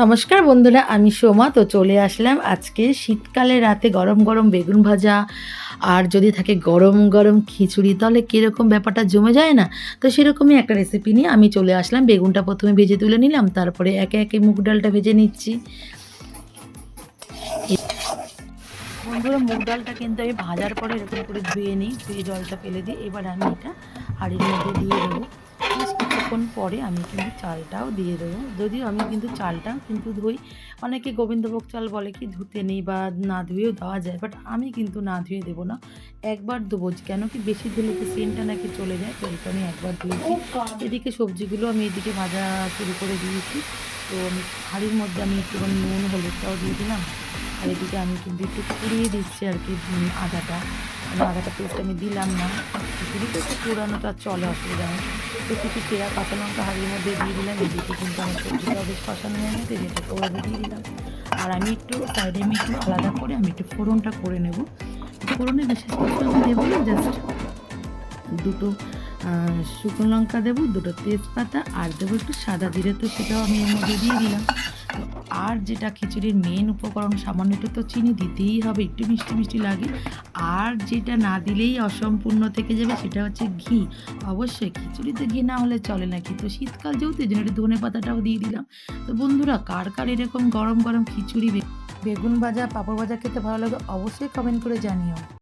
নমস্কার বন্ধুরা, আমি সোমা। তো চলে আসলাম আজকে শীতকালে রাতে গরম গরম বেগুন ভাজা আর যদি থাকে গরম গরম খিচুড়ি, তাহলে কীরকম ব্যাপারটা জমে যায় না? তো সেরকমই একটা রেসিপি নিয়ে আমি চলে আসলাম। বেগুনটা প্রথমে ভেজে তুলে নিলাম, তারপরে একে একে মুগ ডালটা ভেজে নিচ্ছি। বন্ধুরা, মুগ ডালটা কিন্তু আমি ভাজার পরে এরকম করে ধুয়ে নিই, ধুয়ে জলটা ফেলে দিই। এবার আমি এটা হাঁড়ির মধ্যে দিয়ে দেবো। বেশ কিছুক্ষণ পরে আমি কিন্তু চালটাও দিয়ে দেবো। যদিও আমি কিন্তু চালটাও কিন্তু ধুই। অনেকে গোবিন্দভোগ চাল বলে কি ধুতে নেই বা না ধুয়েও দেওয়া যায়, বাট আমি কিন্তু না ধুয়ে দেবো না, একবার দেবো। কেন কি বেশি ধুলে তো সেন্টটা নাকি চলে যায়, তো এটা আমি একবার ধুয়েছি। এদিকে সবজিগুলো আমি এদিকে ভাজা শুরু করে দিয়েছি। তো আমি হাঁড়ির মধ্যে আমি একটুখানি নুন হলুদটাও দিয়ে দিলাম। আর এদিকে আমি কিন্তু একটু পুড়িয়ে দিচ্ছি আর কি আদাটা, মানে আদাটা পেস্ট আমি দিলাম না। খিচুড়িতে একটু পুরানোটা চলে, অসুবিধা নেই। তো কিছু চেরা কাঁচা লঙ্কা হাঁড়ির মধ্যে দিয়ে দিলাম। এদিকে কিন্তু আমার সবজিটাও বেশ কষানো হয়ে গেছে, যেটাকে ওভাবে দিয়ে দিলাম। আর আমি একটু সাইডে আমি একটু আলাদা করে আমি একটু ফোড়নটা করে নেব। ফোড়নে বিশেষ কিছু আমি দেবো না, জাস্ট দুটো শুকনো লঙ্কা দেবো, দুটো তেজপাতা আর দেবো একটু সাদা জিরে, তো সেটাও আমি এর মধ্যে দিয়ে দিলাম। তো আর যেটা খিচুড়ির মেন উপকরণ, সামান্য একটু তো চিনি দিতেই হবে, একটু মিষ্টি মিষ্টি লাগে। আর যেটা না দিলেই অসম্পূর্ণ থেকে যাবে, সেটা হচ্ছে ঘি। অবশ্যই খিচুড়িতে ঘি না হলে চলে না, কিন্তু শীতকাল যেহেতু এই জন্য একটু ধনে পাতাটাও দিয়ে দিলাম। তো বন্ধুরা, কার কার এরকম গরম গরম খিচুড়ি বেগুন ভাজা পাঁপড় ভাজা খেতে ভালো লাগে, অবশ্যই কমেন্ট করে জানিও।